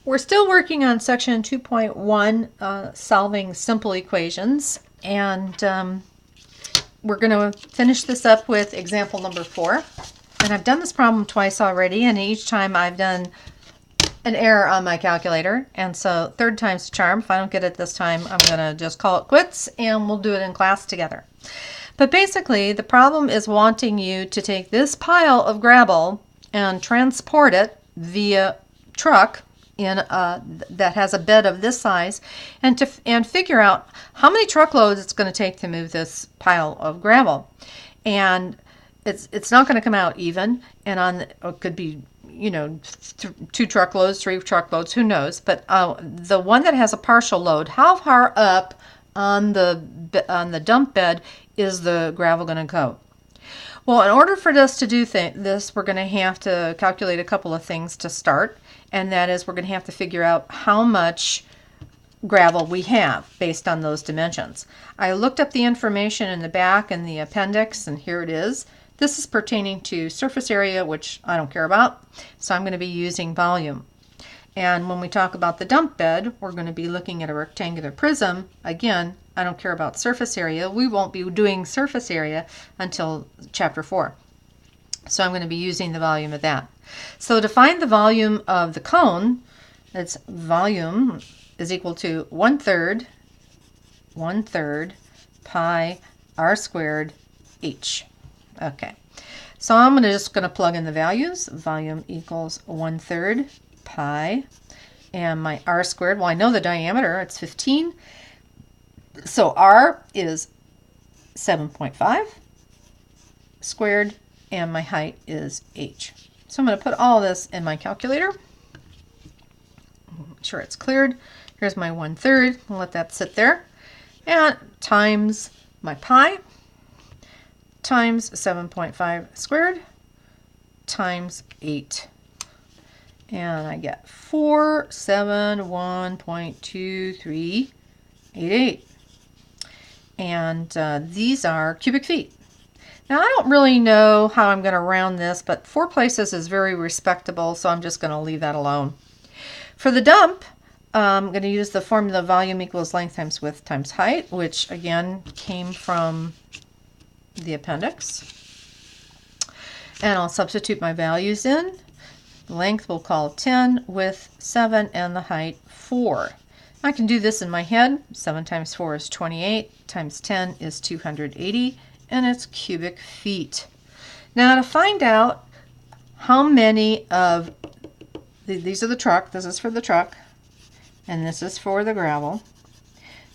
We're still working on section 2.1, solving simple equations, and we're going to finish this up with example number 4. And I've done this problem twice already, and each time I've done an error on my calculator, and so third time's the charm. If I don't get it this time, I'm going to just call it quits, and we'll do it in class together. But basically, the problem is wanting you to take this pile of gravel and transport it via truck in that has a bed of this size, and figure out how many truckloads it's going to take to move this pile of gravel. And it's not going to come out even, and it could be, you know, 2 truckloads, 3 truckloads, who knows. But the one that has a partial load, how far up on the dump bed is the gravel going to go? Well, in order for us to do this, we're going to have to calculate a couple of things to start, and that is we're going to have to figure out how much gravel we have based on those dimensions. I looked up the information in the back in the appendix, and here it is. This is pertaining to surface area, which I don't care about, so I'm going to be using volume. And when we talk about the dump bed, we're going to be looking at a rectangular prism. Again, I don't care about surface area. We won't be doing surface area until chapter 4. So I'm going to be using the volume of that. So to find the volume of the cone, it's volume is equal to 1/3 pi r squared h. Okay, so I'm just going to plug in the values. Volume equals 1/3 pi, and my r squared, well, I know the diameter, it's 15. So r is 7.5 squared, and my height is h. So I'm going to put all this in my calculator. Make sure it's cleared. Here's my 1/3. I'll let that sit there. And times my pi times 7.5 squared times 8. And I get 471.2388. And these are cubic feet. Now, I don't really know how I'm going to round this, but 4 places is very respectable, so I'm just going to leave that alone. For the dump, I'm going to use the formula volume equals length times width times height, which again came from the appendix. And I'll substitute my values in. The length we'll call 10, width 7, and the height 4. I can do this in my head. 7 times 4 is 28, times 10 is 280, and it's cubic feet. Now to find out how many of these are the truck, this is for the truck, and this is for the gravel.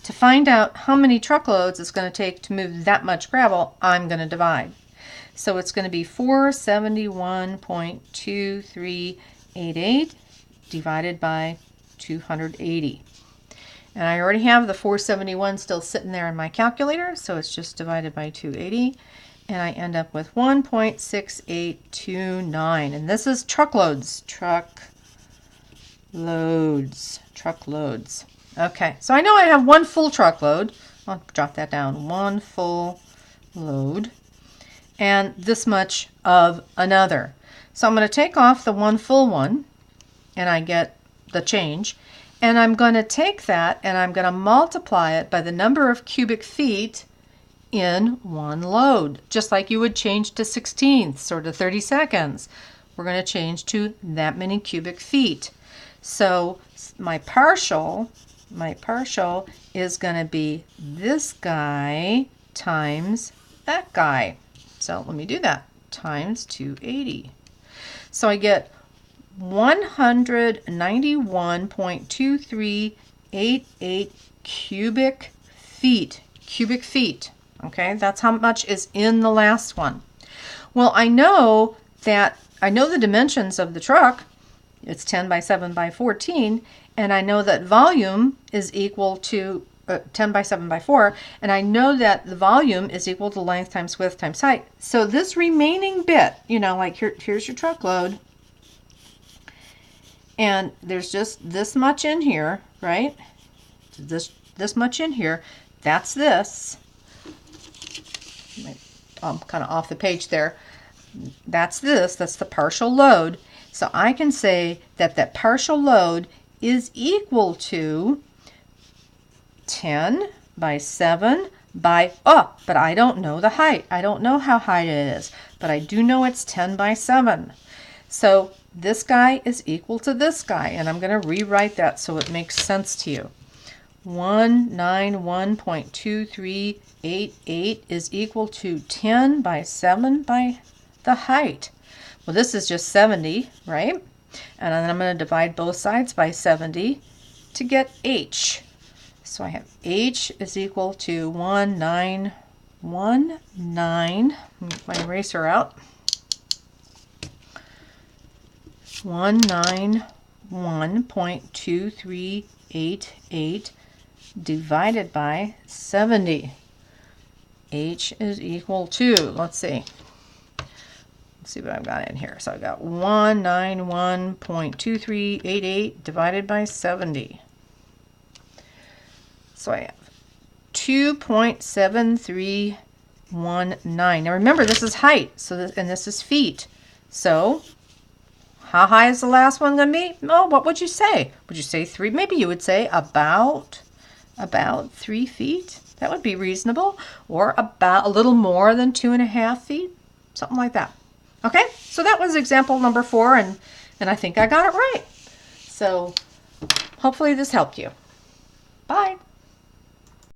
To find out how many truckloads it's going to take to move that much gravel, I'm going to divide. So it's going to be 471.2388 divided by 280. And I already have the 471 still sitting there in my calculator, so it's just divided by 280, and I end up with 1.6829. And this is truckloads. Truckloads. Okay, so I know I have 1 full truckload. I'll drop that down. 1 full load, and this much of another. So I'm going to take off the 1 full one, and I get the change. And I'm going to take that and I'm going to multiply it by the number of cubic feet in 1 load, just like you would change to 16ths or to 30 seconds. We're going to change to that many cubic feet. So my partial is going to be this guy times that guy. So let me do that. Times 280. So I get 191.2388 cubic feet. Okay, that's how much is in the last one. Well, I know the dimensions of the truck. It's 10 by 7 by 14, and I know that volume is equal to 10 by 7 by 4, and I know that the volume is equal to length times width times height. So this remaining bit, you know, like here's your truckload, and there's just this much in here, right? This much in here. That's this. I'm kind of off the page there. That's this. That's the partial load. So I can say that that partial load is equal to 10 by 7 by, oh, but I don't know the height. I don't know how high it is, but I do know it's 10 by 7. So this guy is equal to this guy, and I'm going to rewrite that so it makes sense to you. 191.2388 is equal to 10 by 7 by the height. Well, this is just 70, right? And then I'm going to divide both sides by 70 to get h. So I have h is equal to 1919. Get my eraser out. 191.2388 divided by 70. H is equal to, let's see what I've got in here. So I've got 191.2388 divided by 70. So I have 2.7319. Now remember, this is height, and this is feet. So how high is the last one going to be? Oh, what would you say? Would you say 3? Maybe you would say about 3 feet. That would be reasonable. Or about a little more than 2.5 feet. Something like that. Okay, so that was example number 4, and I think I got it right. So hopefully this helped you. Bye.